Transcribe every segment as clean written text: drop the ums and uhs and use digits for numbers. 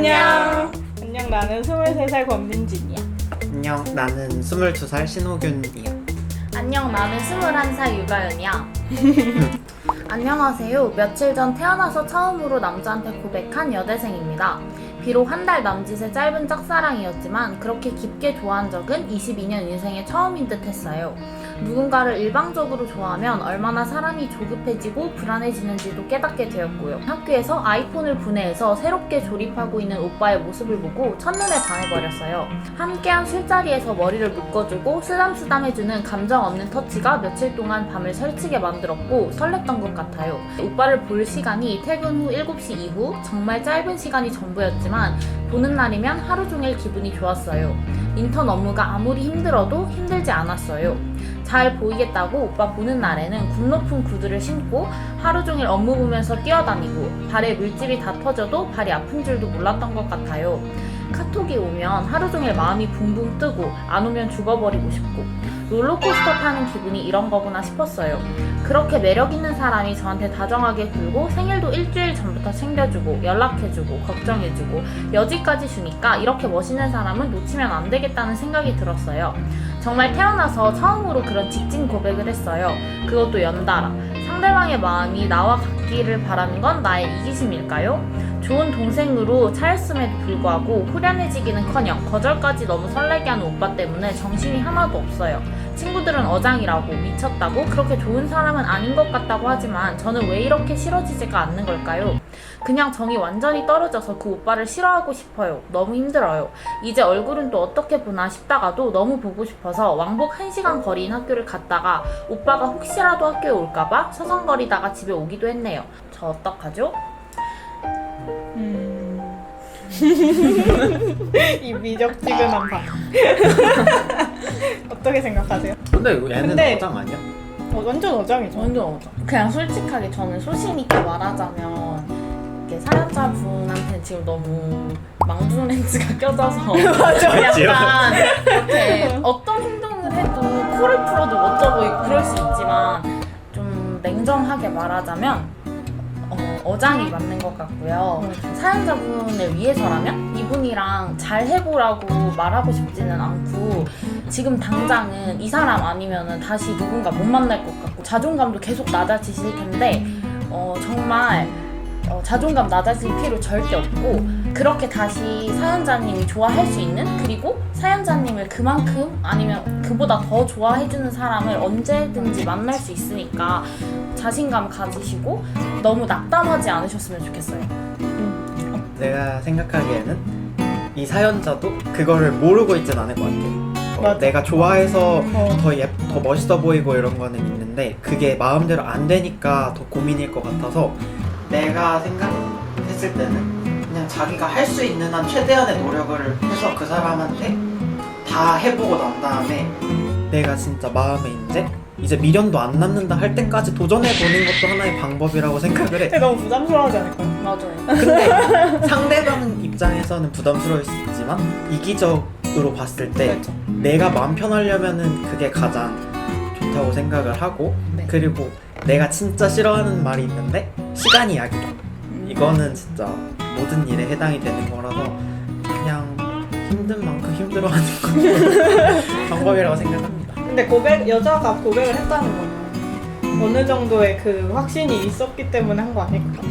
안녕. 안녕, 나는 23살 권민진이야. 안녕, 나는 22살 신호균이야. 안녕, 나는 21살 유가연이야. 안녕하세요. 며칠 전 태어나서 처음으로 남자한테 고백한 여대생입니다. 비록 한 달 남짓의 짧은 짝사랑이었지만 그렇게 깊게 좋아한 적은 22년 인생의 처음인 듯 했어요. 누군가를 일방적으로 좋아하면 얼마나 사람이 조급해지고 불안해지는지도 깨닫게 되었고요. 학교에서 아이폰을 분해해서 새롭게 조립하고 있는 오빠의 모습을 보고 첫눈에 반해버렸어요. 함께한 술자리에서 머리를 묶어주고 쓰담쓰담 해주는 감정 없는 터치가 며칠 동안 밤을 설치게 만들었고 설렜던 것 같아요. 오빠를 볼 시간이 퇴근 후 7시 이후 정말 짧은 시간이 전부였지만 보는 날이면 하루 종일 기분이 좋았어요. 인턴 업무가 아무리 힘들어도 힘들지 않았어요. 잘 보이겠다고 오빠 보는 날에는 굽 높은 구두를 신고 하루 종일 업무 보면서 뛰어다니고 발에 물집이 다 터져도 발이 아픈 줄도 몰랐던 것 같아요. 카톡이 오면 하루 종일 마음이 붕붕 뜨고 안 오면 죽어버리고 싶고 롤러코스터 타는 기분이 이런 거구나 싶었어요. 그렇게 매력있는 사람이 저한테 다정하게 굴고 생일도 일주일 전부터 챙겨주고 연락해주고 걱정해주고 여지까지 주니까 이렇게 멋있는 사람은 놓치면 안 되겠다는 생각이 들었어요. 정말 태어나서 처음으로 그런 직진 고백을 했어요. 그것도 연달아. 상대방의 마음이 나와 같기를 바라는 건 나의 이기심일까요? 좋은 동생으로 차였음에도 불구하고 후련해지기는커녕 거절까지 너무 설레게 하는 오빠 때문에 정신이 하나도 없어요. 친구들은 어장이라고 미쳤다고 그렇게 좋은 사람은 아닌 것 같다고 하지만 저는 왜 이렇게 싫어지지가 않는 걸까요? 그냥 정이 완전히 떨어져서 그 오빠를 싫어하고 싶어요. 너무 힘들어요. 이제 얼굴은 또 어떻게 보나 싶다가도 너무 보고 싶어서 왕복 1시간 거리인 학교를 갔다가 오빠가 혹시라도 학교에 올까봐 서성거리다가 집에 오기도 했네요. 저 어떡하죠? 이 미적지근한 밤. 어떻게 생각하세요? 근데 얘는 근데- 어장 아니야? 완전 어장이죠. 완전 어죠. 그냥 솔직하게 저는 소신 있게 말하자면 이렇게 사연자분한테 지금 너무 망둥 렌즈가 껴져서 약간 이렇게 어떤 행동을 해도 코를 풀어도 멋져 보이고 그럴 수 있지만 좀 냉정하게 말하자면 어장이 맞는 것 같고요. 사연자분을 위해서라면 이분이랑 잘 해보라고 말하고 싶지는 않고 지금 당장은 이 사람 아니면은 다시 누군가 못 만날 것 같고 자존감도 계속 낮아지실 텐데 정말 자존감 낮아질 필요 절대 없고 그렇게 다시 사연자님이 좋아할 수 있는 그리고 사연자님을 그만큼 아니면 그보다 더 좋아해주는 사람을 언제든지 만날 수 있으니까 자신감 가지시고 너무 낙담하지 않으셨으면 좋겠어요. 내가 생각하기에는 이 사연자도 그거를 모르고 있진 않을 것 같아. 맞아. 내가 좋아해서 어. 더 멋있어 보이고 이런 거는 있는데 그게 마음대로 안 되니까 더 고민일 것 같아서 내가 생각했을 때는 그냥 자기가 할 수 있는 한 최대한의 노력을 해서 그 사람한테 다 해보고 난 다음에 내가 진짜 마음에 이제 미련도 안 남는다 할 때까지 도전해보는 것도 하나의 방법이라고 생각을 해. 근데 너무 부담스러워하지 않을까요? 맞아요. 근데 상대방 입장에서는 부담스러울 수 있지만 이기적으로 봤을 때 그렇죠. 내가 마음 편하려면은 그게 가장 좋다고 생각을 하고 네. 그리고 내가 진짜 싫어하는 말이 있는데 시간이 약이다. 이거는 진짜 모든 일에 해당이 되는 거라서 그냥 힘든 만큼 힘들어하는 건 방법이라고 생각합니다. 근데 여자가 고백을 했다는 거는 어느 정도의 그 확신이 있었기 때문에 한 거 아닐까?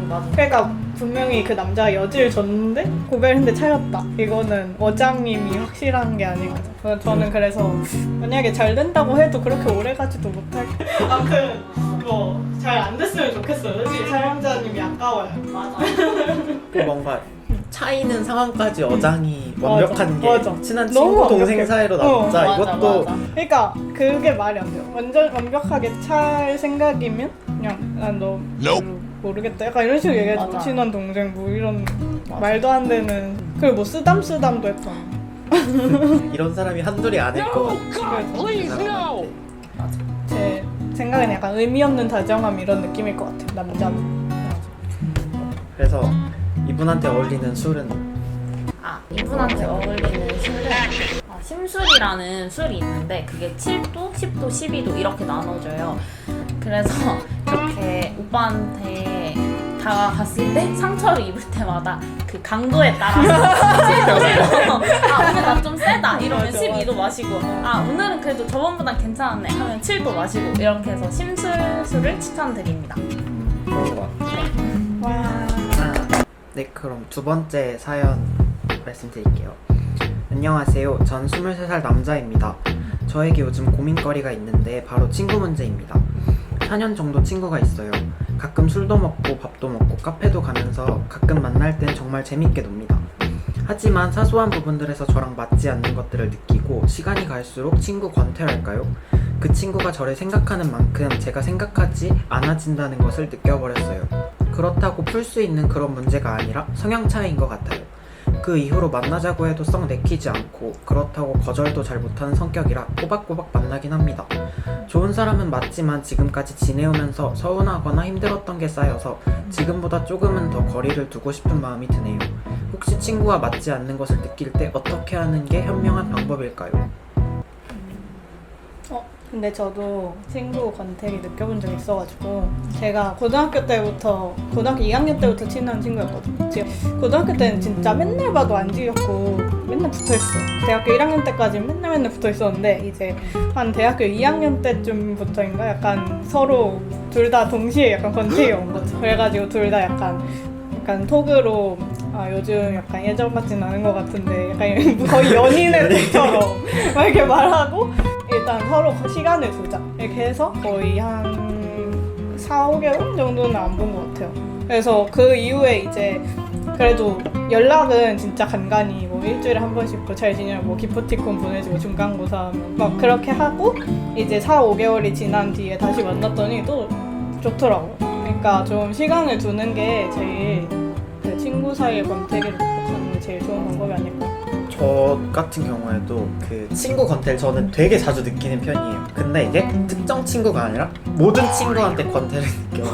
맞아. 그러니까 분명히 그 남자가 여지를 줬는데 고백을 했는데 차였다. 이거는 어장님이 확실한 게 아닐까. 저는 그래서 만약에 잘 된다고 해도 그렇게 오래 가지도 못할 거예요. 아무튼 뭐 잘 안 됐으면 좋겠어요. 솔직히 사연자님이 아까워요. 맞아. 그 뭔가 차이는 상황까지 어장이 완벽한 게 맞아. 친한 너무 친구 동생 완벽해. 사이로 어, 남자 맞아, 이것도 맞아. 그러니까 그게 말이 안 돼요. 완전 완벽하게 찰 생각이면 그냥 너 모르겠다. 약간 이런 식으로 얘기해줘. 맞아. 친한 동생 뭐 이런 맞아. 말도 안 되는. 그리고 뭐 쓰담쓰담도 했잖아. 이런 사람이 한둘이 아닐 것 같아. 그래서 제 생각에는 약간 의미 없는 다정함 이런 느낌일 것 같아요. 남자는. 그래서 이분한테 어울리는 술은 이분한테 어울리는 술은 심술이라는 술이 있는데 그게 7도, 10도, 12도 이렇게 나눠져요. 그래서 이렇게 오빠한테 다가갔을 때 상처를 입을 때마다 그 강도에 따라서 7도 아 오늘 나 좀 세다 이러면 맞아, 12도 마시고 아 오늘은 그래도 저번보단 괜찮았네 하면 7도 마시고 이렇게 해서 심술술을 추천드립니다. 그런 것 같아요. 와. 네, 그럼 두 번째 사연 말씀드릴게요. 안녕하세요. 전 23살 남자입니다. 저에게 요즘 고민거리가 있는데 바로 친구 문제입니다. 4년 정도 친구가 있어요. 가끔 술도 먹고 밥도 먹고 카페도 가면서 가끔 만날 땐 정말 재밌게 놉니다. 하지만 사소한 부분들에서 저랑 맞지 않는 것들을 느끼고 시간이 갈수록 친구 권태랄까요? 그 친구가 저를 생각하는 만큼 제가 생각하지 않아진다는 것을 느껴버렸어요. 그렇다고 풀 수 있는 그런 문제가 아니라 성향 차이인 것 같아요. 그 이후로 만나자고 해도 썩 내키지 않고 그렇다고 거절도 잘 못하는 성격이라 꼬박꼬박 만나긴 합니다. 좋은 사람은 맞지만 지금까지 지내오면서 서운하거나 힘들었던 게 쌓여서 지금보다 조금은 더 거리를 두고 싶은 마음이 드네요. 혹시 친구와 맞지 않는 것을 느낄 때 어떻게 하는 게 현명한 방법일까요? 근데 저도 친구 권태기 느껴본 적이 있어가지고 제가 고등학교 2학년 때부터 친한 친구였거든요. 지금 고등학교 때는 진짜 맨날 봐도 안 지겹고 맨날 붙어있어. 대학교 1학년 때까지 맨날 붙어있었는데 이제 한 대학교 2학년 때쯤부터인가 약간 서로 둘 다 동시에 약간 권태기가 온 거죠. 그래가지고 둘 다 약간 톡으로 요즘 약간 예전 같진 않은 것 같은데 약간 거의 연인의 톡처럼 막 이렇게 말하고 일단 서로 시간을 두자 이렇게 해서 거의 한 4-5개월 정도는 안 본 것 같아요. 그래서 그 이후에 이제 그래도 연락은 진짜 간간히 뭐 일주일에 한 번씩 뭐 잘 지내고 뭐 기프티콘 보내주고 중간고사 막 그렇게 하고 이제 4-5개월이 지난 뒤에 다시 만났더니 또 좋더라고요. 그러니까 좀 시간을 두는 게 제일 그 친구 사이의 권태기를 극복하는 게 제일 좋은 방법이 아닐까. 저 같은 경우에도 그 친구 권태를 저는 되게 자주 느끼는 편이에요. 근데 이게 특정 친구가 아니라 모든 친구한테 권태를 느껴요.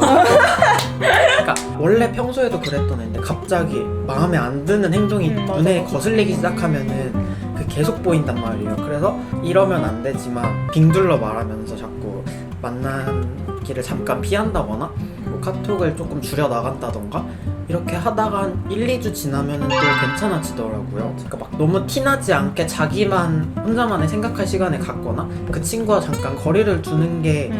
그러니까 원래 평소에도 그랬던 애인데 갑자기 마음에 안 드는 행동이 눈에 거슬리기 시작하면은 그 계속 보인단 말이에요. 그래서 이러면 안 되지만 빙둘러 말하면서 자꾸 만나기를 잠깐 피한다거나 뭐 카톡을 조금 줄여 나간다던가 이렇게 하다가 한 1-2주 지나면은 또 괜찮아지더라고요. 그러니까 막 너무 티나지 않게 자기만 혼자만의 생각할 시간을 갖거나 그 친구와 잠깐 거리를 두는 게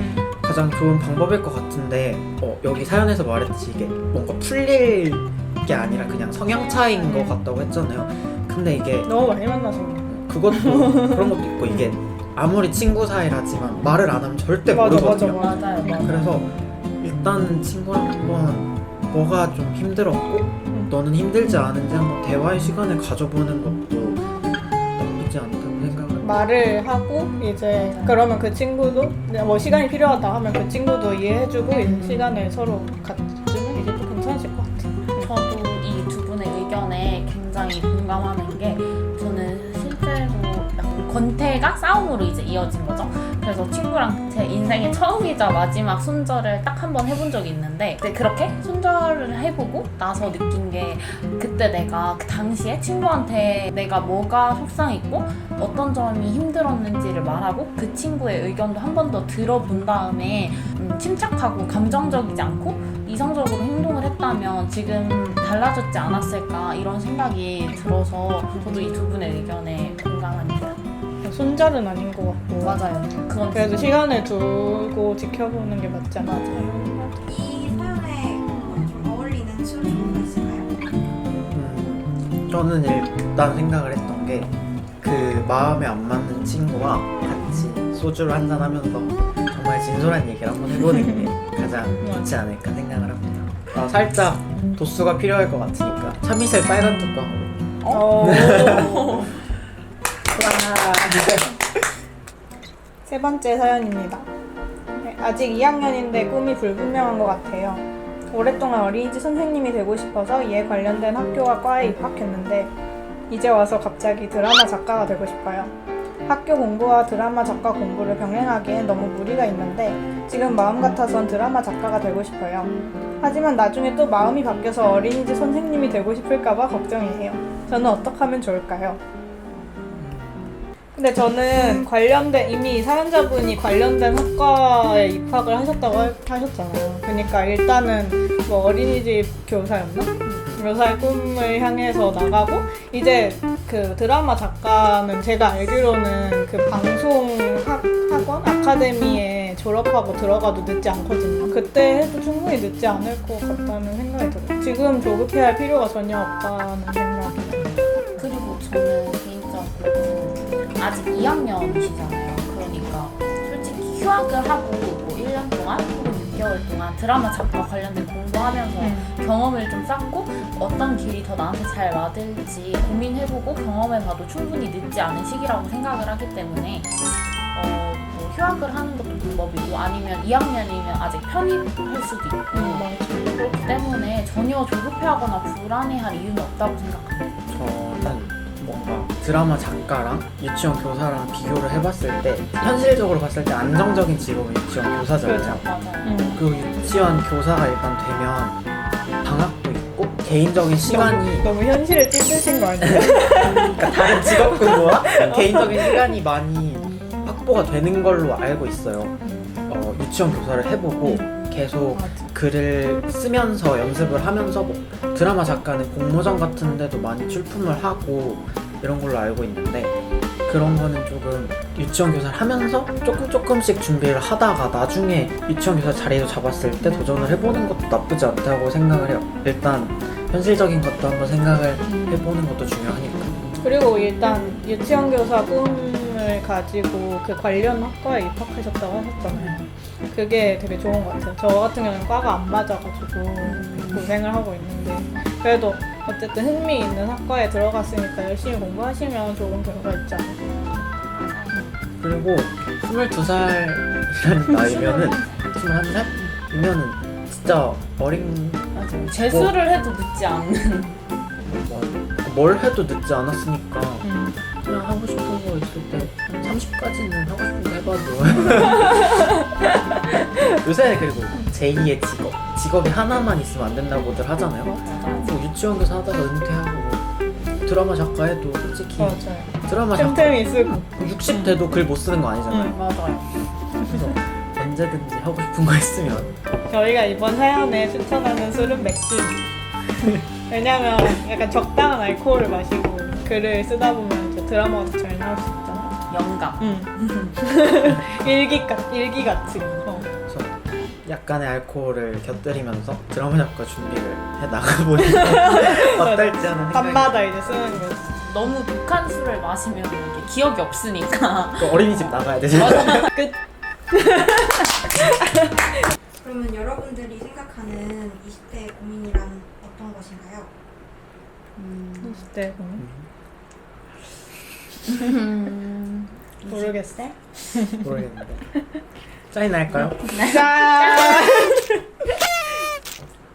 가장 좋은 방법일 것 같은데 여기 사연에서 말했듯이 이게 뭔가 풀릴 게 아니라 그냥 성향 차이인 것 같다고 했잖아요. 근데 이게 너무 많이 만나서 그것도 그런 것도 있고 이게 아무리 친구 사이라지만 말을 안 하면 절대 모르거든요. 맞아요. 그래서 일단 친구랑 한번 뭐가 좀 힘들었고 너는 힘들지 않은지 한번 대화의 시간을 가져보는 것도 나쁘지 않다고 생각합니다. 말을 하고 이제 그러면 그 친구도 뭐 시간이 필요하다 하면 그 친구도 이해해주고 이제 시간을 서로 갖으면 이제 또 괜찮아질 것 같아요. 저도 이 두 분의 의견에 굉장히 공감하는 게 저는 실제로 약간 권태가 싸움으로 이제 이어진 거죠. 그래서 친구랑 제 인생의 처음이자 마지막 손절을 딱 한 번 해본 적이 있는데 그렇게 손절을 해보고 나서 느낀 게 그때 내가 그 당시에 친구한테 내가 뭐가 속상했고 어떤 점이 힘들었는지를 말하고 그 친구의 의견도 한 번 더 들어본 다음에 침착하고 감정적이지 않고 이성적으로 행동을 했다면 지금 달라졌지 않았을까 이런 생각이 들어서 저도 이 두 분의 의견에 공감합니다. 손절은 아닌 것 같고 맞아요. 그건 그래도 시간을 두고 지켜보는 게 맞지 않아요. 이 사연에 좀 어울리는 술 종류가 있을까요? 저는 일단 생각을 했던 게 그 마음에 안 맞는 친구와 같이 소주를 한잔 하면서 정말 진솔한 얘기를 한번 해보는 게 가장 좋지 않을까 생각을 합니다. 살짝 도수가 필요할 것 같으니까 참이슬 빨간 뚜껑으로. 세 번째 사연입니다. 아직 2학년인데 꿈이 불분명한 것 같아요. 오랫동안 어린이집 선생님이 되고 싶어서 이에 관련된 학교와 과에 입학했는데 이제 와서 갑자기 드라마 작가가 되고 싶어요. 학교 공부와 드라마 작가 공부를 병행하기엔 너무 무리가 있는데 지금 마음 같아선 드라마 작가가 되고 싶어요. 하지만 나중에 또 마음이 바뀌어서 어린이집 선생님이 되고 싶을까봐 걱정이에요. 저는 어떻게 하면 좋을까요? 근데 저는 관련된 이미 사연자분이 관련된 학과에 입학을 하셨다고 하셨잖아요. 그러니까 일단은 뭐 어린이집 교사였나? 교사의 꿈을 향해서 나가고 이제 그 드라마 작가는 제가 알기로는 그 방송 학원 아카데미에 졸업하고 들어가도 늦지 않거든요. 그때 해도 충분히 늦지 않을 것 같다는 생각이 들어요. 지금 조급해야 할 필요가 전혀 없다는 생각이 들어요. 그리고 저는 개인적으로 아직 2학년이시잖아요. 그러니까 솔직히 휴학을 하고 뭐 1년 동안 혹은 6개월 동안 드라마 작가 관련된 공부하면서 경험을 좀 쌓고 어떤 길이 더 나한테 잘 맞을지 고민해보고 경험해봐도 충분히 늦지 않은 시기라고 생각을 하기 때문에 뭐 휴학을 하는 것도 방법이고 아니면 2학년이면 아직 편입할 수도 있고 그렇기 때문에 전혀 조급해하거나 불안해할 이유는 없다고 생각합니다. 저는 뭔가 드라마 작가랑 유치원 교사랑 비교를 해봤을 때 현실적으로 봤을 때 안정적인 직업은 유치원 교사잖아요. 맞아요. 그 유치원 교사가 일단 되면 방학도 있고 개인적인 시간이 너무 현실을 찌르신 거 아니에요? 그러니까 다른 직업군과 개인적인 시간이 많이 확보가 되는 걸로 알고 있어요. 유치원 교사를 해보고 계속 글을 쓰면서 연습을 하면서 뭐 드라마 작가는 공모전 같은 데도 많이 출품을 하고 이런 걸로 알고 있는데 그런 거는 조금 유치원 교사를 하면서 조금씩 준비를 하다가 나중에 유치원 교사 자리도 잡았을 때 도전을 해보는 것도 나쁘지 않다고 생각을 해요. 일단 현실적인 것도 한번 생각을 해보는 것도 중요하니까. 그리고 일단 유치원 교사 꿈을 가지고 그 관련 학과에 입학하셨다고 하셨잖아요. 그게 되게 좋은 것 같아요. 저 같은 경우는 과가 안 맞아가지고 고생을 하고 있는데 그래도 어쨌든 흥미 있는 학과에 들어갔으니까 열심히 공부하시면 좋은 결과 있지 않을까. 그리고 22살이라는 나이면은 21살이면은 진짜 어린 맞아요. 재수를 해도 늦지 않는. 뭘 해도 늦지 않았으니까 그냥 하고 싶은 거 있을 때 30까지는 하고 싶은 거 해봐도 요새는 그리고 제2의 직업이 하나만 있으면 안 된다고들 하잖아요. 뭐 유치원 교사 하다가 은퇴하고 드라마 작가 해도 솔직히 맞아요. 드라마 작가 틈틈이 쓰고. 60 돼도 글 못 쓰는 거 아니잖아요. 맞아요. 그래서 언제든지 하고 싶은 거 있으면 저희가 이번 사연에 추천하는 술은 맥주. 왜냐면 약간 적당한 알코올을 마시고 글을 쓰다 보면 이제 드라마가 더 잘 나올 수 있잖아요. 영감. 일기같이. 그래서 약간의 알코올을 곁들이면서 드라마 작가 준비를 해 나가보니 어떨지 하는 생각이 밤마다 이제 쓰는 거지. 너무 독한 술을 마시면 이게 기억이 없으니까. 또 어린이집 나가야 되잖아요. 끝. 그러면 여러분들이 생각하는 20대 고민이란 어떤 것인가요? 20대 모르겠어. 모르겠는데 짜이 날까요? 짠!